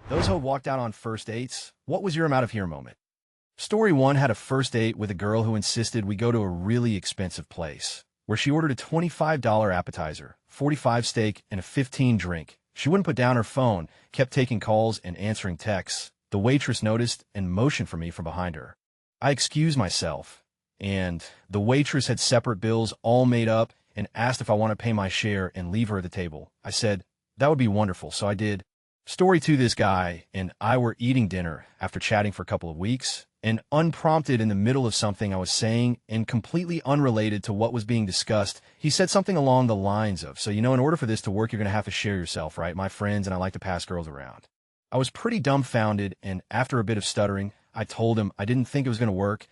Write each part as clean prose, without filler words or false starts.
Those who walked out on first dates, what was your I'm out of here moment? Story 1 had a first date with a girl who insisted we go to a really expensive place, where she ordered a $25 appetizer, 45 steak, and a 15 drink. She wouldn't put down her phone, kept taking calls and answering texts. The waitress noticed and motioned for me from behind her. I excused myself, and the waitress had separate bills all made up and asked if I want to pay my share and leave her at the table. I said, that would be wonderful, so I did. Story 2, this guy and I were eating dinner after chatting for a couple of weeks, and unprompted in the middle of something I was saying and completely unrelated to what was being discussed, he said something along the lines of, so in order for this to work, you're going to have to share yourself, right? My friends and I like to pass girls around. I was pretty dumbfounded, and after a bit of stuttering, I told him I didn't think it was going to work,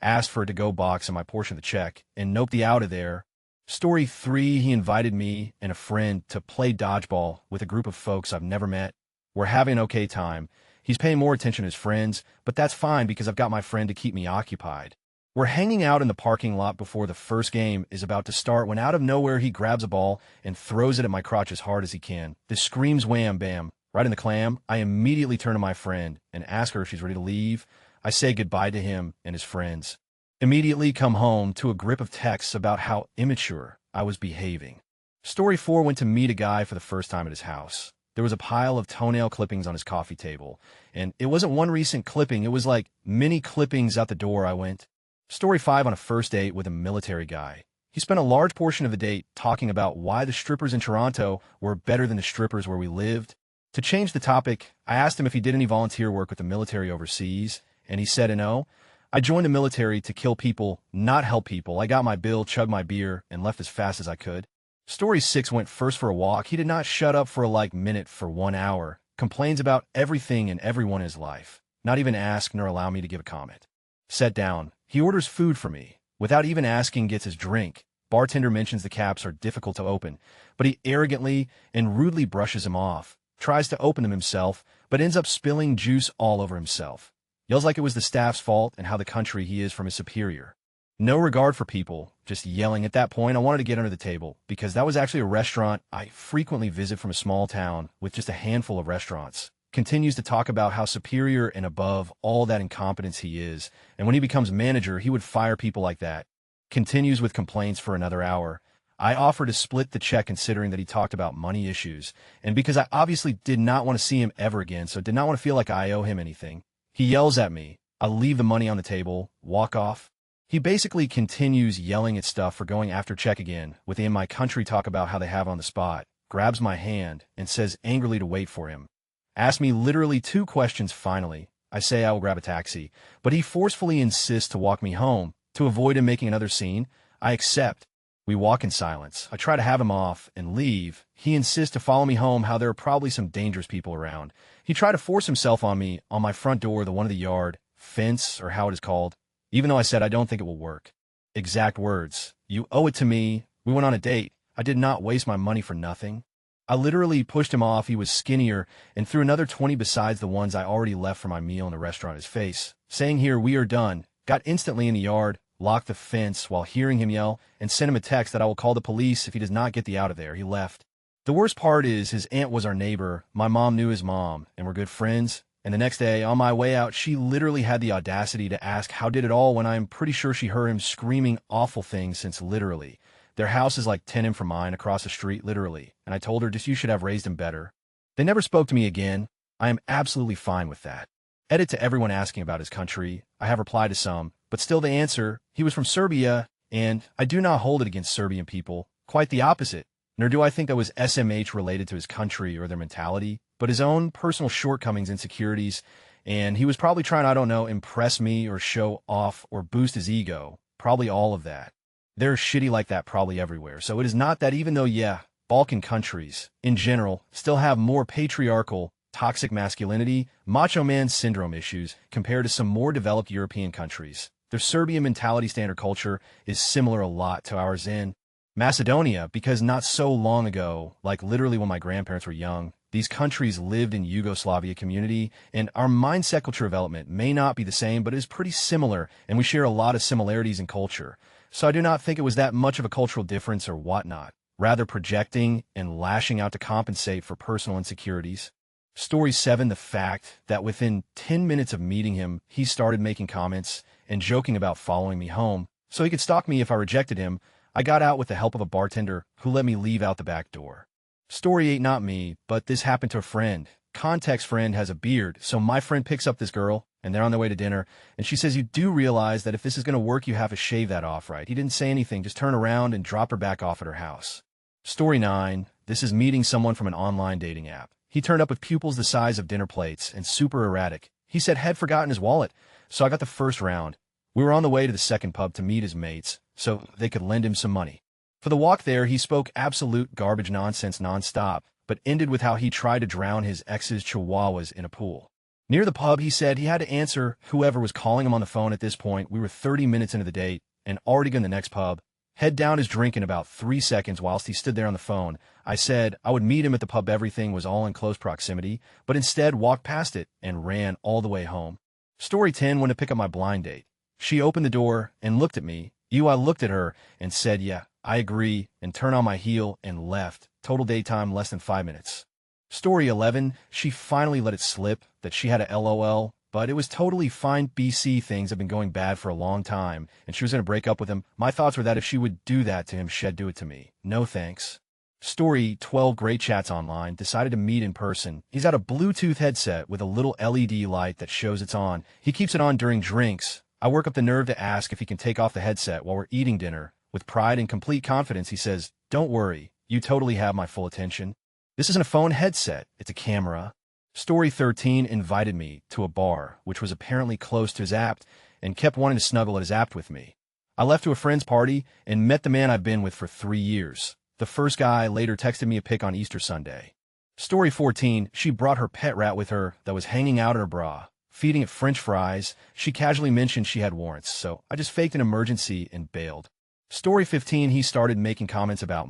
asked for a to-go box and my portion of the check, and noped the out of there. Story 3, he invited me and a friend to play dodgeball with a group of folks I've never met. We're having an okay time. He's paying more attention to his friends, but that's fine because I've got my friend to keep me occupied. We're hanging out in the parking lot before the first game is about to start when out of nowhere he grabs a ball and throws it at my crotch as hard as he can. This screams wham bam, right in the clam. I immediately turn to my friend and ask her if she's ready to leave. I say goodbye to him and his friends. Immediately come home to a grip of texts about how immature I was behaving. Story 4 went to meet a guy for the first time at his house. There was a pile of toenail clippings on his coffee table, and it wasn't one recent clipping, it was like many clippings out the door I went. Story 5, on a first date with a military guy. He spent a large portion of the date talking about why the strippers in Toronto were better than the strippers where we lived. To change the topic, I asked him if he did any volunteer work with the military overseas, and he said no. I joined the military to kill people, not help people. I got my bill, chugged my beer, and left as fast as I could. Story 6 went first for a walk. He did not shut up for a minute for 1 hour. Complains about everything and everyone in his life. Not even ask nor allow me to give a comment. Sat down. He orders food for me. Without even asking, gets his drink. Bartender mentions the caps are difficult to open, but he arrogantly and rudely brushes him off. Tries to open them himself, but ends up spilling juice all over himself. Yells like it was the staff's fault and how the country he is from his superior. No regard for people, just yelling. At that point, I wanted to get under the table, because that was actually a restaurant I frequently visit from a small town with just a handful of restaurants. Continues to talk about how superior and above all that incompetence he is, and when he becomes manager, he would fire people like that. Continues with complaints for another hour. I offered to split the check considering that he talked about money issues, and because I obviously did not want to see him ever again, so did not want to feel like I owe him anything. He yells at me. I leave the money on the table, walk off. He basically continues yelling at stuff for going after check again, within my country talk about how they have on the spot, grabs my hand, and says angrily to wait for him. Asks me literally 2 questions finally. I say I will grab a taxi, but he forcefully insists to walk me home. To avoid him making another scene, I accept. We walk in silence. I try to have him off and leave. He insists to follow me home, how there are probably some dangerous people around. He tried to force himself on me on my front door, the one of the yard, fence, or how it is called. Even though I said I don't think it will work. Exact words. You owe it to me. We went on a date. I did not waste my money for nothing. I literally pushed him off. He was skinnier and threw another 20 besides the ones I already left for my meal in the restaurant at his face, saying here, we are done. Got instantly in the yard, locked the fence while hearing him yell, and sent him a text that I will call the police if he does not get the out of there. He left. The worst part is his aunt was our neighbor. My mom knew his mom, and we're good friends. And the next day, on my way out, she literally had the audacity to ask how did it all when I'm pretty sure she heard him screaming awful things since literally. Their house is like 10 in from mine across the street, literally. And I told her, just you should have raised him better. They never spoke to me again. I am absolutely fine with that. Edit to everyone asking about his country. I have replied to some, but still they answer, he was from Serbia, and I do not hold it against Serbian people. Quite the opposite. Nor do I think that was SMH related to his country or their mentality, but his own personal shortcomings, insecurities, and he was probably trying, I don't know, impress me or show off or boost his ego. Probably all of that. There's shitty like that probably everywhere. So it is not that, even though, yeah, Balkan countries, in general, still have more patriarchal, toxic masculinity, macho man syndrome issues compared to some more developed European countries. Their Serbian mentality standard culture is similar a lot to ours in Macedonia, because not so long ago, like literally when my grandparents were young, these countries lived in Yugoslavia community, and our mindset culture development may not be the same, but is pretty similar, and we share a lot of similarities in culture. So I do not think it was that much of a cultural difference or whatnot, rather projecting and lashing out to compensate for personal insecurities. Story 7, the fact that within 10 minutes of meeting him, he started making comments and joking about following me home so he could stalk me if I rejected him. I got out with the help of a bartender who let me leave out the back door. Story 8, not me, but this happened to a friend. Context: friend has a beard, so my friend picks up this girl, and they're on their way to dinner, and she says, "You do realize that if this is going to work, you have to shave that off, right?" He didn't say anything, just turn around and drop her back off at her house. Story 9, this is meeting someone from an online dating app. He turned up with pupils the size of dinner plates and super erratic. He said had forgotten his wallet, so I got the first round. We were on the way to the second pub to meet his mates, so they could lend him some money. For the walk there, he spoke absolute garbage nonsense nonstop, but ended with how he tried to drown his ex's chihuahuas in a pool. Near the pub, he said he had to answer whoever was calling him on the phone at this point. We were 30 minutes into the date and already going to the next pub. Head down his drink in about 3 seconds whilst he stood there on the phone. I said I would meet him at the pub. Everything was all in close proximity, but instead walked past it and ran all the way home. Story 10, went to pick up my blind date. She opened the door and looked at me. I looked at her and said, "Yeah, I agree," and turned on my heel and left. Total daytime, less than 5 minutes. Story 11, she finally let it slip that she had a LOL, but it was totally fine. BC, things have been going bad for a long time, and she was going to break up with him. My thoughts were that if she would do that to him, she'd do it to me. No thanks. Story 12, great chats online, decided to meet in person. He's got a Bluetooth headset with a little LED light that shows it's on. He keeps it on during drinks. I work up the nerve to ask if he can take off the headset while we're eating dinner. With pride and complete confidence, he says, "Don't worry, you totally have my full attention. This isn't a phone headset, it's a camera." Story 13, invited me to a bar, which was apparently close to his apt, and kept wanting to snuggle at his apt with me. I left to a friend's party and met the man I've been with for 3 years. The first guy later texted me a pic on Easter Sunday. Story 14, she brought her pet rat with her that was hanging out in her bra, feeding it French fries. She casually mentioned she had warrants, so I just faked an emergency and bailed. Story 15, he started making comments about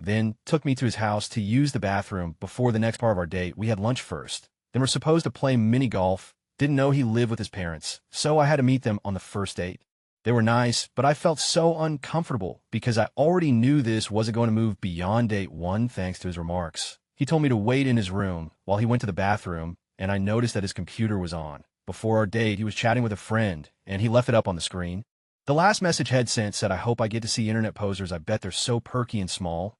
then took me to his house to use the bathroom before the next part of our date. We had lunch first. Then we're supposed to play mini golf. Didn't know he lived with his parents, so I had to meet them on the first date. They were nice, but I felt so uncomfortable because I already knew this wasn't going to move beyond date 1 thanks to his remarks. He told me to wait in his room while he went to the bathroom, and I noticed that his computer was on. Before our date, he was chatting with a friend, and he left it up on the screen. The last message Head sent said, "I hope I get to see internet posers. I bet they're so perky and small."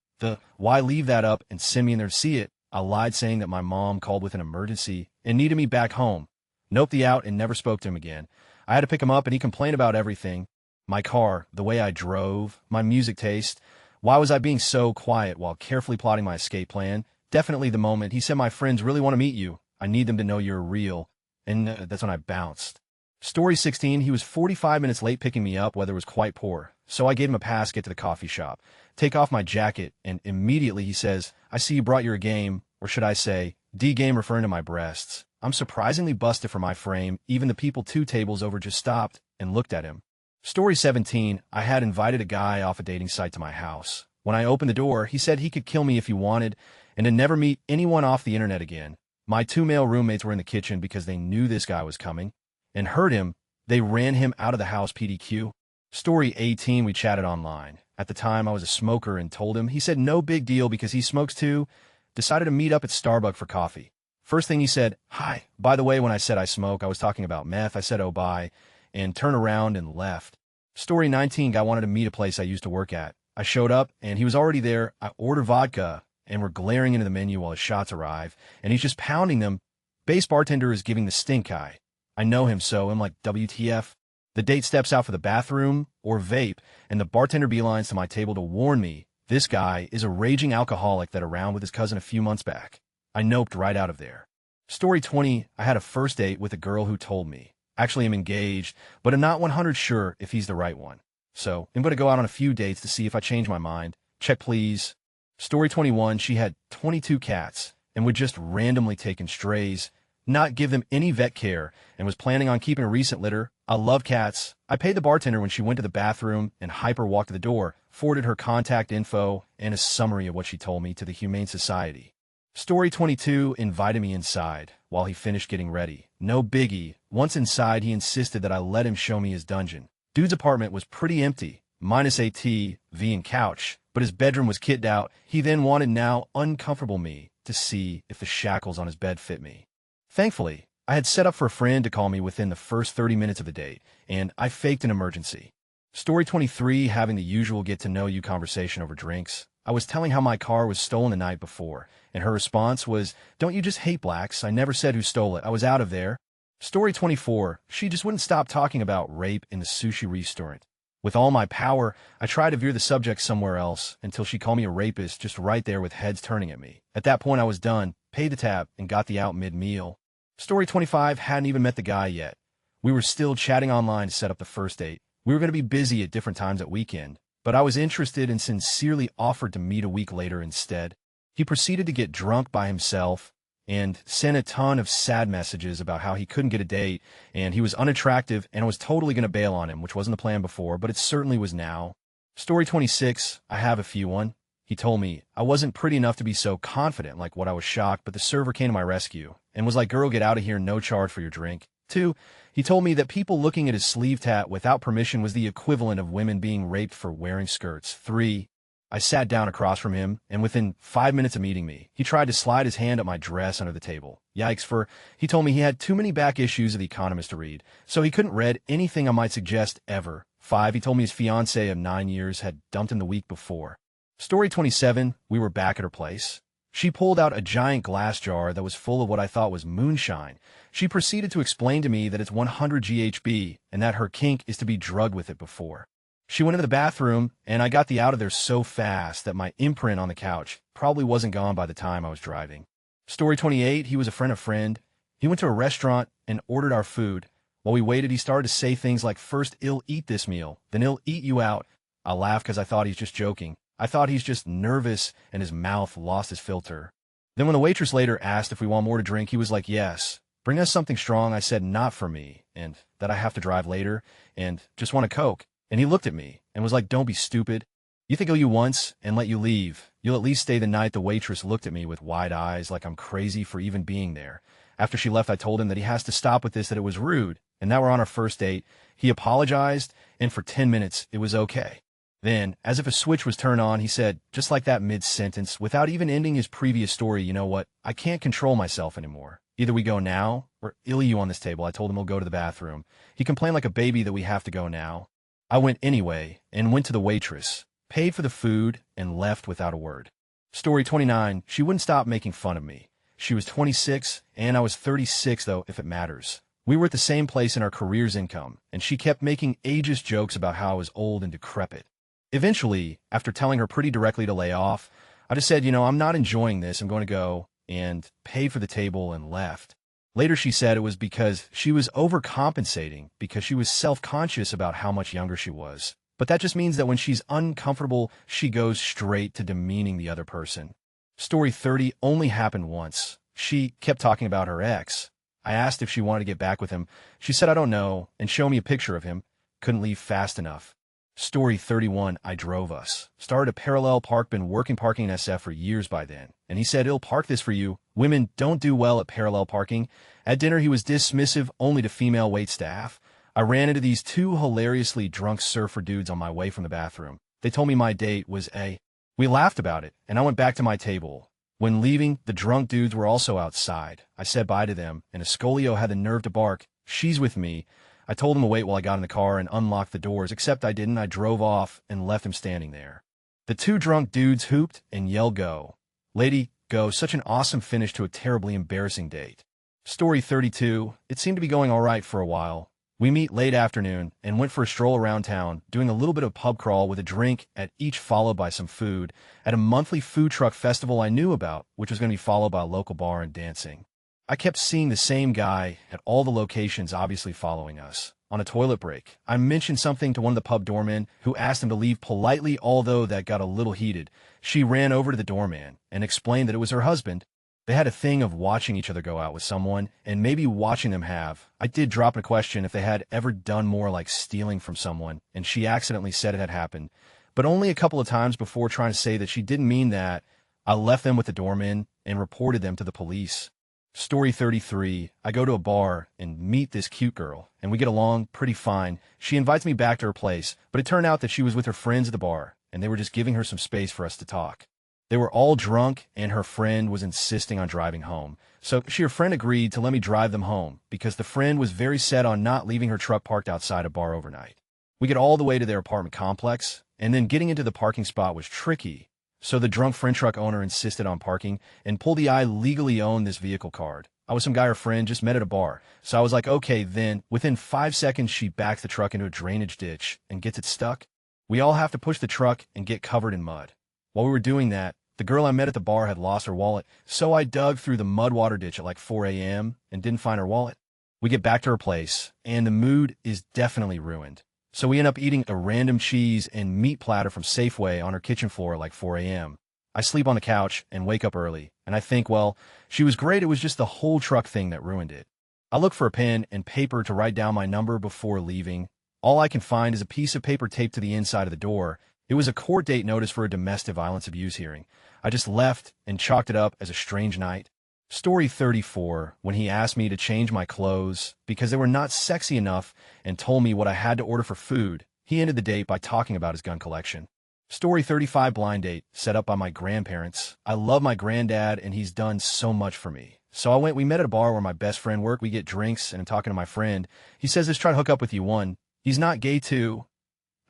Why leave that up and send me in there to see it? I lied saying that my mom called with an emergency and needed me back home. Noped the out and never spoke to him again. I had to pick him up and he complained about everything. My car, the way I drove, my music taste. Why was I being so quiet while carefully plotting my escape plan? Definitely the moment he said, "My friends really want to meet you. I need them to know you're real." And that's when I bounced. Story 16, he was 45 minutes late picking me up. Weather was quite poor, so I gave him a pass to get to the coffee shop. Take off my jacket, and immediately he says, "I see you brought your game," or should I say, D-game, referring to my breasts. I'm surprisingly busted for my frame. Even the people 2 tables over just stopped and looked at him. Story 17, I had invited a guy off a dating site to my house. When I opened the door, he said he could kill me if he wanted, and to never meet anyone off the internet again. My 2 male roommates were in the kitchen because they knew this guy was coming and heard him. They ran him out of the house. PDQ. Story 18, we chatted online. At the time, I was a smoker and told him. He said no big deal because he smokes too. Decided to meet up at Starbucks for coffee. First thing he said, "Hi. By the way, when I said I smoke, I was talking about meth." I said, "Oh, bye," and turned around and left. Story 19, guy wanted to meet a place I used to work at. I showed up, and he was already there. I ordered vodka, and we're glaring into the menu while his shots arrive, and he's just pounding them. Base bartender is giving the stink eye. I know him, so I'm like, WTF? The date steps out for the bathroom or vape, and the bartender beelines to my table to warn me this guy is a raging alcoholic that around with his cousin a few months back. I noped right out of there. Story 20, I had a first date with a girl who told me. Actually, I'm engaged, but I'm not 100 sure if he's the right one. So I'm going to go out on a few dates to see if I change my mind. Check, please. Story 21, she had 22 cats and would just randomly take in strays, not give them any vet care, and was planning on keeping a recent litter. I love cats. I paid the bartender when she went to the bathroom and hyper walked to the door, forwarded her contact info and a summary of what she told me to the Humane Society. Story 22 invited me inside while he finished getting ready. No biggie. Once inside, he insisted that I let him show me his dungeon. Dude's apartment was pretty empty, minus a TV and couch, but his bedroom was kitted out. He then wanted now uncomfortable me to see if the shackles on his bed fit me. Thankfully, I had set up for a friend to call me within the first 30 minutes of the date, and I faked an emergency. Story 23, having the usual get-to-know-you conversation over drinks. I was telling how my car was stolen the night before, and her response was, "Don't you just hate blacks? I never said who stole it. I was out of there." Story 24, she just wouldn't stop talking about rape in the sushi restaurant. With all my power, I tried to veer the subject somewhere else until she called me a rapist just right there with heads turning at me. At that point, I was done, paid the tab, and got the out mid-meal. Story 25, hadn't even met the guy yet. We were still chatting online to set up the first date. We were going to be busy at different times at weekend, but I was interested and sincerely offered to meet a week later instead. He proceeded to get drunk by himself and sent a ton of sad messages about how he couldn't get a date, and he was unattractive, and I was totally going to bail on him, which wasn't the plan before, but it certainly was now. Story 26, I have a few one. He told me I wasn't pretty enough to be so confident, like what I was shocked, but the server came to my rescue and was like, "Girl, get out of here, no charge for your drink." 2, he told me that people looking at his sleeve tat without permission was the equivalent of women being raped for wearing skirts. 3, I sat down across from him, and within 5 minutes of meeting me, he tried to slide his hand up my dress under the table. Yikes. 4, he told me he had too many back issues of The Economist to read, so he couldn't read anything I might suggest ever. 5, he told me his fiancée of 9 years had dumped him the week before. Story 27, we were back at her place. She pulled out a giant glass jar that was full of what I thought was moonshine. She proceeded to explain to me that it's 100 GHB and that her kink is to be drugged with it before. She went into the bathroom, and I got the out of there so fast that my imprint on the couch probably wasn't gone by the time I was driving. Story 28, he was a friend of friend. He went to a restaurant and ordered our food. While we waited, he started to say things like, "First, he'll eat this meal, then he'll eat you out." I laughed because I thought he's just joking. I thought he's just nervous and his mouth lost his filter. Then when the waitress later asked if we want more to drink, he was like, "Yes. Bring us something strong." I said, "Not for me," and that I have to drive later, and just want a Coke. And he looked at me and was like, "Don't be stupid. You think I'll you once and let you leave. You'll at least stay the night." The waitress looked at me with wide eyes like I'm crazy for even being there. After she left, I told him that he has to stop with this, that it was rude, and now we're on our first date. He apologized, and for 10 minutes, it was okay. Then, as if a switch was turned on, he said, just like that mid-sentence, without even ending his previous story, "You know what? I can't control myself anymore. Either we go now, or I'll you on this table." I told him we'll go to the bathroom. He complained like a baby that we have to go now. I went anyway, and went to the waitress, paid for the food, and left without a word. Story 29, she wouldn't stop making fun of me. She was 26, and I was 36, though, if it matters. We were at the same place in our career's income, and she kept making ageist jokes about how I was old and decrepit. Eventually, after telling her pretty directly to lay off, I just said, "I'm not enjoying this. I'm going to go," and paid for the table and left. Later, she said it was because she was overcompensating because she was self-conscious about how much younger she was. But that just means that when she's uncomfortable, she goes straight to demeaning the other person. Story 30 only happened once. She kept talking about her ex. I asked if she wanted to get back with him. She said, "I don't know," and showed me a picture of him. Couldn't leave fast enough. Story 31, I drove us. Started a parallel park, been working parking in SF for years by then. And he said, "He'll park this for you. Women don't do well at parallel parking." At dinner, he was dismissive only to female wait staff. I ran into these 2 hilariously drunk surfer dudes on my way from the bathroom. They told me my date was A. We laughed about it, and I went back to my table. When leaving, the drunk dudes were also outside. I said bye to them, and Escolio had the nerve to bark, "She's with me." I told him to wait while I got in the car and unlocked the doors, except I didn't. I drove off and left him standing there. The 2 drunk dudes hooped and yelled, "Go. Lady, go." Such an awesome finish to a terribly embarrassing date. Story 32. It seemed to be going all right for a while. We meet late afternoon and went for a stroll around town, doing a little bit of pub crawl with a drink at each followed by some food at a monthly food truck festival I knew about, which was going to be followed by a local bar and dancing. I kept seeing the same guy at all the locations, obviously following us. On a toilet break, I mentioned something to one of the pub doormen, who asked him to leave politely, although that got a little heated. She ran over to the doorman and explained that it was her husband. They had a thing of watching each other go out with someone, and maybe watching them have. I did drop a question if they had ever done more like stealing from someone, and she accidentally said it had happened. But only a couple of times before trying to say that she didn't mean that, I left them with the doorman and reported them to the police. Story 33, I go to a bar and meet this cute girl, and we get along pretty fine. She invites me back to her place, but it turned out that she was with her friends at the bar, and they were just giving her some space for us to talk. They were all drunk, and her friend was insisting on driving home. So her friend agreed to let me drive them home because the friend was very set on not leaving her truck parked outside a bar overnight. We get all the way to their apartment complex, and then getting into the parking spot was tricky. So the drunk friend truck owner insisted on parking, and pulled I legally owned this vehicle card. I was some guy her friend just met at a bar. So I was like, okay, then within 5 seconds, she backs the truck into a drainage ditch and gets it stuck. We all have to push the truck and get covered in mud. While we were doing that, the girl I met at the bar had lost her wallet, so I dug through the mud water ditch at like 4 a.m. and didn't find her wallet. We get back to her place, and the mood is definitely ruined. So we end up eating a random cheese and meat platter from Safeway on her kitchen floor at like 4 a.m. I sleep on the couch and wake up early, and I think, well, she was great, it was just the whole truck thing that ruined it. I look for a pen and paper to write down my number before leaving. All I can find is a piece of paper taped to the inside of the door. It was a court date notice for a domestic violence abuse hearing. I just left and chalked it up as a strange night. Story 34, when he asked me to change my clothes because they were not sexy enough and told me what I had to order for food. He ended the date by talking about his gun collection. Story 35, blind date, set up by my grandparents. I love my granddad, and he's done so much for me. So we met at a bar where my best friend worked. We get drinks, and I'm talking to my friend. He says, let's try to hook up with you. 1, he's not gay. 2,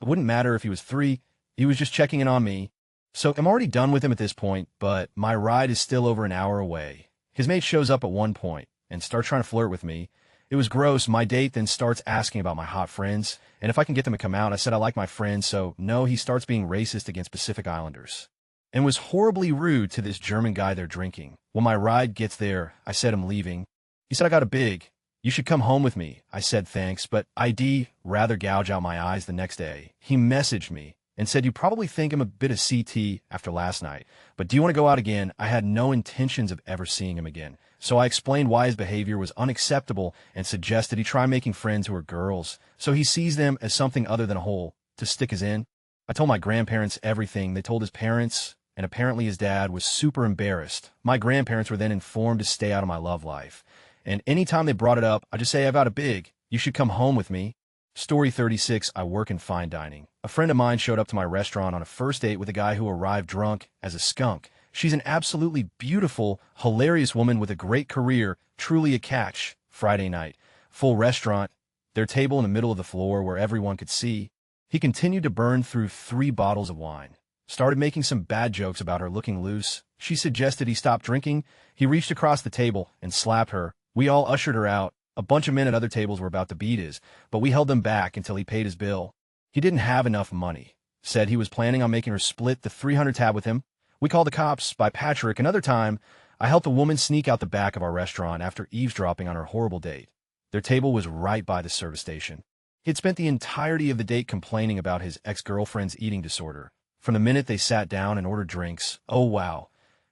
it wouldn't matter if he was 3. He was just checking in on me. So I'm already done with him at this point, but my ride is still over an hour away. His mate shows up at one point and starts trying to flirt with me. It was gross. My date then starts asking about my hot friends, and if I can get them to come out. I said I like my friends, so no, he starts being racist against Pacific Islanders and was horribly rude to this German guy they're drinking. When my ride gets there, I said I'm leaving. He said I got a big. You should come home with me. I said thanks, but I'd rather gouge out my eyes the next day. He messaged me and said, you probably think I'm a bit of CT after last night, but do you want to go out again? I had no intentions of ever seeing him again. So I explained why his behavior was unacceptable and suggested he try making friends who are girls, so he sees them as something other than a hole to stick his in. I told my grandparents everything. They told his parents, and apparently his dad was super embarrassed. My grandparents were then informed to stay out of my love life. And anytime they brought it up, I just say, I've got a big. You should come home with me. Story 36, I work in fine dining. A friend of mine showed up to my restaurant on a first date with a guy who arrived drunk as a skunk. She's an absolutely beautiful, hilarious woman with a great career, truly a catch. Friday night, full restaurant, their table in the middle of the floor where everyone could see. He continued to burn through 3 bottles of wine. Started making some bad jokes about her looking loose. She suggested he stop drinking. He reached across the table and slapped her. We all ushered her out. A bunch of men at other tables were about to beat his, but we held them back until he paid his bill. He didn't have enough money. Said he was planning on making her split the 300 tab with him. We called the cops. By Patrick, another time, I helped a woman sneak out the back of our restaurant after eavesdropping on her horrible date. Their table was right by the service station. He'd spent the entirety of the date complaining about his ex-girlfriend's eating disorder. From the minute they sat down and ordered drinks, oh wow,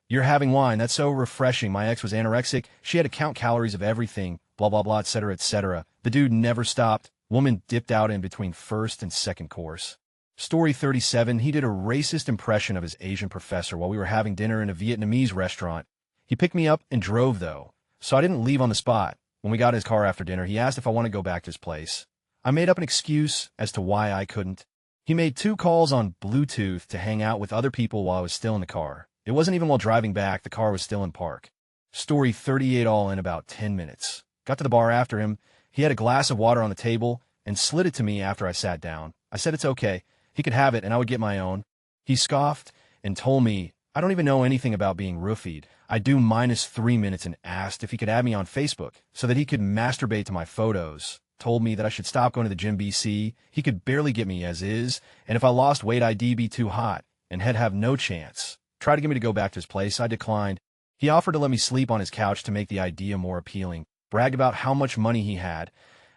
you're having wine, that's so refreshing. My ex was anorexic. She had to count calories of everything, blah, blah, blah, etc., etc. The dude never stopped. Woman dipped out in between first and second course. Story 37, he did a racist impression of his Asian professor while we were having dinner in a Vietnamese restaurant. He picked me up and drove, though, so I didn't leave on the spot. When we got in his car after dinner, he asked if I want to go back to his place. I made up an excuse as to why I couldn't. He made 2 calls on Bluetooth to hang out with other people while I was still in the car. It wasn't even while driving back. The car was still in park. Story 38, all in about 10 minutes. Got to the bar after him. He had a glass of water on the table and slid it to me after I sat down. I said it's okay. He could have it and I would get my own. He scoffed and told me I don't even know anything about being roofied. I do -3 minutes and asked if he could add me on Facebook so that he could masturbate to my photos. Told me that I should stop going to the gym BC. He could barely get me as is, and if I lost weight I'd be too hot and he'd have no chance. Tried to get me to go back to his place. I declined. He offered to let me sleep on his couch to make the idea more appealing. Bragged about how much money he had.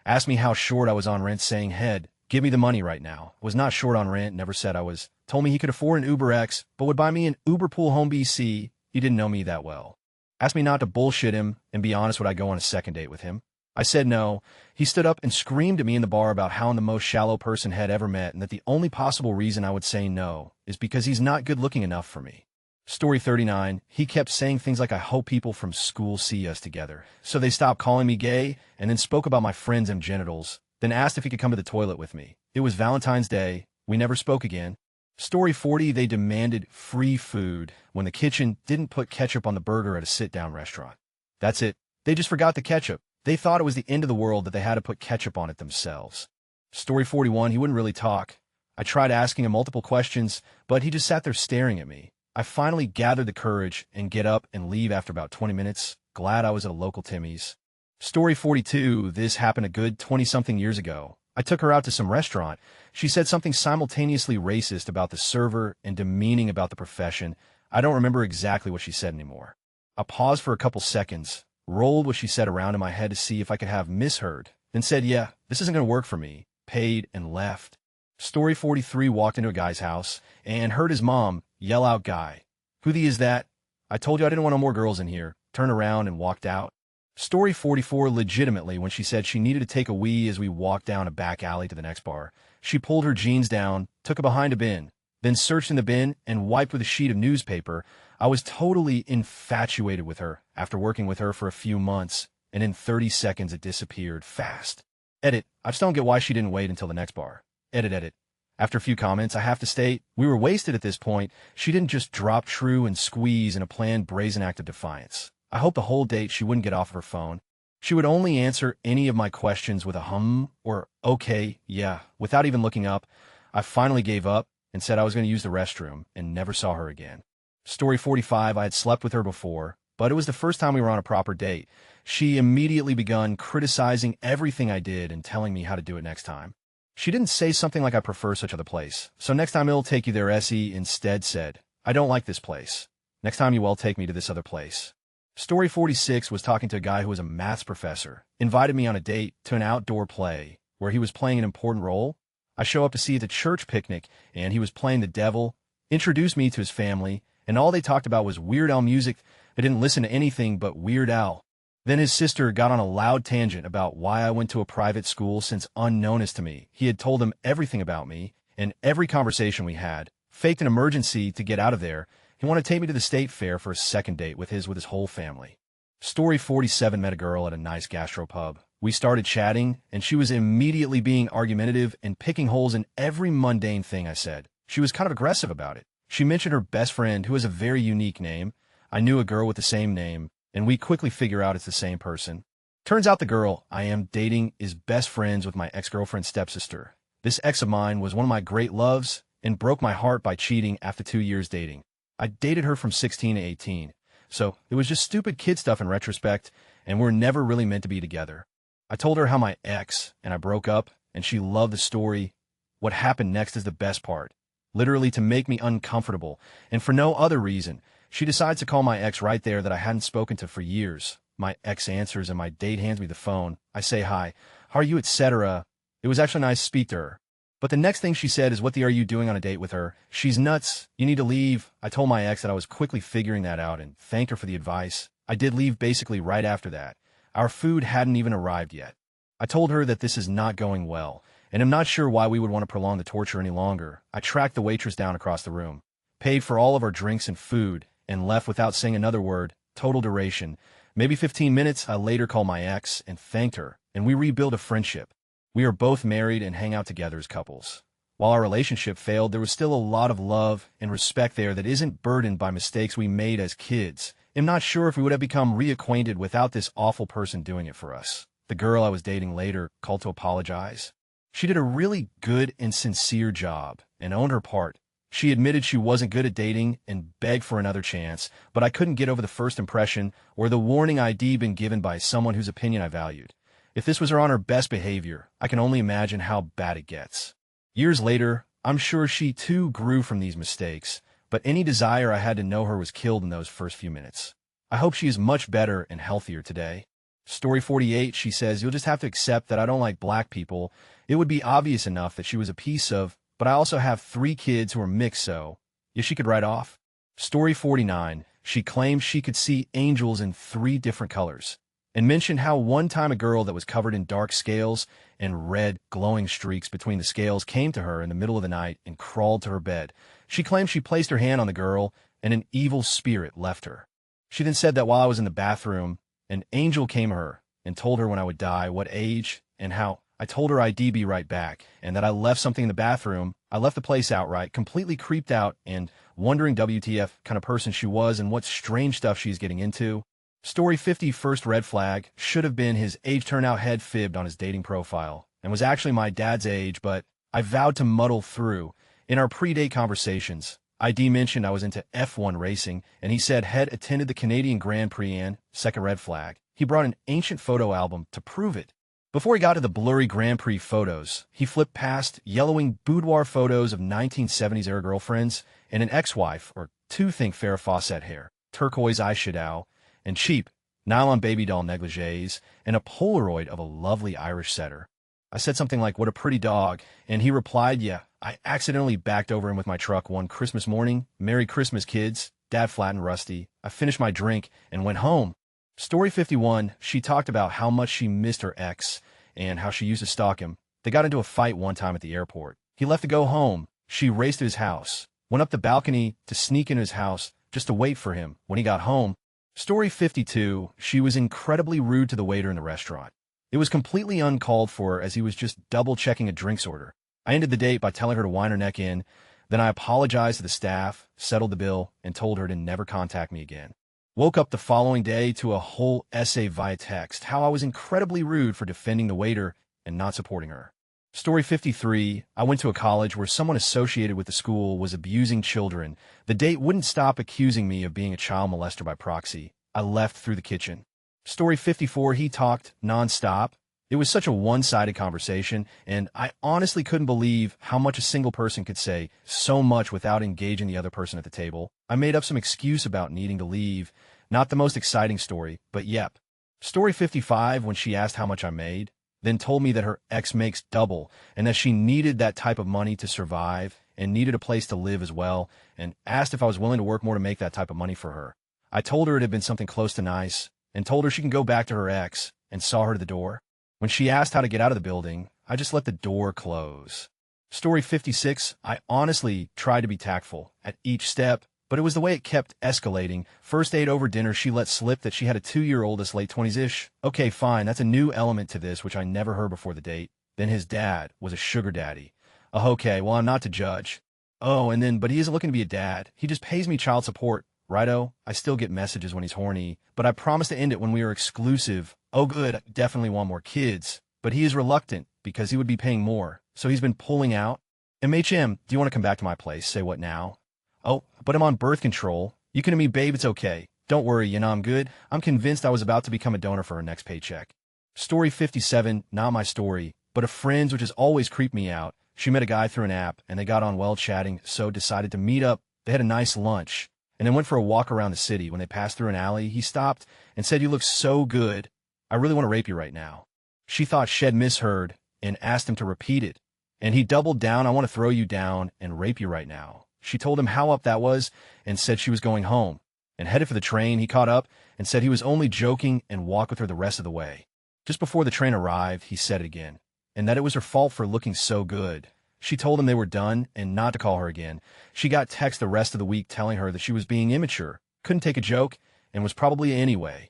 Asked me how short I was on rent, saying, "Head, give me the money right now." Was not short on rent, never said I was. Told me he could afford an UberX, but would buy me an Uber pool home BC. He didn't know me that well. Asked me not to bullshit him and be honest, would I go on a second date with him. I said no. He stood up and screamed at me in the bar about how I'm the most shallow person had ever met and that the only possible reason I would say no is because he's not good looking enough for me. Story 39, he kept saying things like, I hope people from school see us together. So they stopped calling me gay and then spoke about my friends and genitals, then asked if he could come to the toilet with me. It was Valentine's Day. We never spoke again. Story 40, they demanded free food when the kitchen didn't put ketchup on the burger at a sit-down restaurant. That's it. They just forgot the ketchup. They thought it was the end of the world that they had to put ketchup on it themselves. Story 41, he wouldn't really talk. I tried asking him multiple questions, but he just sat there staring at me. I finally gathered the courage and get up and leave after about 20 minutes, glad I was at a local Timmy's. Story 42, this happened a good 20-something years ago. I took her out to some restaurant. She said something simultaneously racist about the server and demeaning about the profession. I don't remember exactly what she said anymore. I paused for a couple seconds, rolled what she said around in my head to see if I could have misheard, then said, yeah, this isn't going to work for me, paid, and left. Story 43, walked into a guy's house and heard his mom yell out, "Guy, who the is that? I told you I didn't want no more girls in here," turned around and walked out. Story 44, legitimately, when she said she needed to take a wee as we walked down a back alley to the next bar. She pulled her jeans down, took it behind a bin, then searched in the bin and wiped with a sheet of newspaper. I was totally infatuated with her after working with her for a few months, and in 30 seconds it disappeared fast. Edit, I just don't get why she didn't wait until the next bar. Edit. After a few comments, I have to state, we were wasted at this point. She didn't just drop true and squeeze in a planned brazen act of defiance. I hoped the whole date she wouldn't get off of her phone. She would only answer any of my questions with a or okay, yeah, without even looking up. I finally gave up and said I was going to use the restroom and never saw her again. Story 45, I had slept with her before, but it was the first time we were on a proper date. She immediately begun criticizing everything I did and telling me how to do it next time. She didn't say something like I prefer such other place, so next time it'll take you there, Essie instead said, I don't like this place. Next time you will take me to this other place. Story 46 was talking to a guy who was a maths professor, invited me on a date to an outdoor play where he was playing an important role. I show up to see the church picnic, and he was playing the devil, introduced me to his family, and all they talked about was Weird Al music. I didn't listen to anything but Weird Al. Then his sister got on a loud tangent about why I went to a private school since unknownest to me. He had told them everything about me, and every conversation we had, faked an emergency to get out of there. He wanted to take me to the state fair for a second date with his whole family. Story 47, met a girl at a nice gastropub. We started chatting, and she was immediately being argumentative and picking holes in every mundane thing I said. She was kind of aggressive about it. She mentioned her best friend, who has a very unique name. I knew a girl with the same name, and we quickly figure out it's the same person. Turns out the girl I am dating is best friends with my ex-girlfriend's stepsister. This ex of mine was one of my great loves and broke my heart by cheating after 2 years dating. I dated her from 16 to 18, so it was just stupid kid stuff in retrospect, and we're never really meant to be together. I told her how my ex and I broke up, and she loved the story. What happened next is the best part. Literally to make me uncomfortable, and for no other reason, she decides to call my ex right there that I hadn't spoken to for years. My ex answers, and my date hands me the phone. I say hi, how are you, etc. It was actually nice to speak to her. But the next thing she said is, what the are you doing on a date with her? She's nuts. You need to leave. I told my ex that I was quickly figuring that out and thanked her for the advice. I did leave basically right after that. Our food hadn't even arrived yet. I told her that this is not going well, and I'm not sure why we would want to prolong the torture any longer. I tracked the waitress down across the room, paid for all of our drinks and food, and left without saying another word. Total duration, maybe 15 minutes. I later called my ex and thanked her, and we rebuilt a friendship. We are both married and hang out together as couples. While our relationship failed, there was still a lot of love and respect there that isn't burdened by mistakes we made as kids. I'm not sure if we would have become reacquainted without this awful person doing it for us. The girl I was dating later called to apologize. She did a really good and sincere job and owned her part. She admitted she wasn't good at dating and begged for another chance, but I couldn't get over the first impression or the warning I'd been given by someone whose opinion I valued. If this was her on her best behavior, I can only imagine how bad it gets. Years later, I'm sure she too grew from these mistakes, but any desire I had to know her was killed in those first few minutes. I hope she is much better and healthier today. Story 48, she says, you'll just have to accept that I don't like black people. It would be obvious enough that she was a piece of, but I also have 3 kids who are mixed, so yeah, she could write off. Story 49, she claimed she could see angels in 3 different colors, and mentioned how one time a girl that was covered in dark scales and red glowing streaks between the scales came to her in the middle of the night and crawled to her bed. She claimed she placed her hand on the girl and an evil spirit left her. She then said that while I was in the bathroom, an angel came to her and told her when I would die, what age, and how I told her I'd be right back, and that I left something in the bathroom. I left the place outright, completely creeped out and wondering WTF kind of person she was and what strange stuff she's getting into. Story 50, first red flag, should have been his age. Turnout had fibbed on his dating profile and was actually my dad's age, but I vowed to muddle through. In our pre-date conversations, ID mentioned I was into F1 racing, and he said had attended the Canadian Grand Prix and, second red flag, he brought an ancient photo album to prove it. Before he got to the blurry Grand Prix photos, he flipped past yellowing boudoir photos of 1970s-era girlfriends and an ex-wife, or two. Think Farrah Fawcett hair, turquoise eyeshadow, and cheap nylon baby doll negligees, and a Polaroid of a lovely Irish setter. I said something like, "What a pretty dog," and he replied, "Yeah, I accidentally backed over him with my truck one Christmas morning. Merry Christmas, kids." Dad flat and rusty. I finished my drink and went home. Story 51, she talked about how much she missed her ex and how she used to stalk him. They got into a fight one time at the airport. He left to go home. She raced to his house, went up the balcony to sneak into his house just to wait for him. When he got home, Story 52, she was incredibly rude to the waiter in the restaurant. It was completely uncalled for as he was just double-checking a drinks order. I ended the date by telling her to wind her neck in. Then I apologized to the staff, settled the bill, and told her to never contact me again. Woke up the following day to a whole essay via text, how I was incredibly rude for defending the waiter and not supporting her. Story 53, I went to a college where someone associated with the school was abusing children. The date wouldn't stop accusing me of being a child molester by proxy. I left through the kitchen. Story 54, he talked nonstop. It was such a one-sided conversation, and I honestly couldn't believe how much a single person could say so much without engaging the other person at the table. I made up some excuse about needing to leave. Not the most exciting story, but yep. Story 55, when she asked how much I made, then told me that her ex makes double and that she needed that type of money to survive and needed a place to live as well, and asked if I was willing to work more to make that type of money for her. I told her it had been something close to nice and told her she can go back to her ex, and saw her to the door. When she asked how to get out of the building, I just let the door close. Story 56, I honestly tried to be tactful at each step, but it was the way it kept escalating. First date over dinner, she let slip that she had a 2-year-old that's late 20s-ish. Okay, fine, that's a new element to this, which I never heard before the date. Then his dad was a sugar daddy. Okay, well, I'm not to judge. Oh, and then, but he isn't looking to be a dad. He just pays me child support. Righto, I still get messages when he's horny, but I promised to end it when we were exclusive. Oh good, I definitely want more kids. But he is reluctant because he would be paying more, so he's been pulling out. MHM, do you want to come back to my place? Say what now? Oh, but I'm on birth control. You can to me, babe, it's okay. Don't worry, you know I'm good. I'm convinced I was about to become a donor for her next paycheck. Story 57, not my story, but a friend's, which has always creeped me out. She met a guy through an app, and they got on well chatting, so decided to meet up. They had a nice lunch, and then went for a walk around the city. When they passed through an alley, he stopped and said, "You look so good. I really want to rape you right now." She thought she'd misheard and asked him to repeat it. And he doubled down, "I want to throw you down and rape you right now." She told him how up that was and said she was going home. And headed for the train, he caught up and said he was only joking and walked with her the rest of the way. Just before the train arrived, he said it again, and that it was her fault for looking so good. She told him they were done and not to call her again. She got text the rest of the week telling her that she was being immature, couldn't take a joke, and was probably anyway.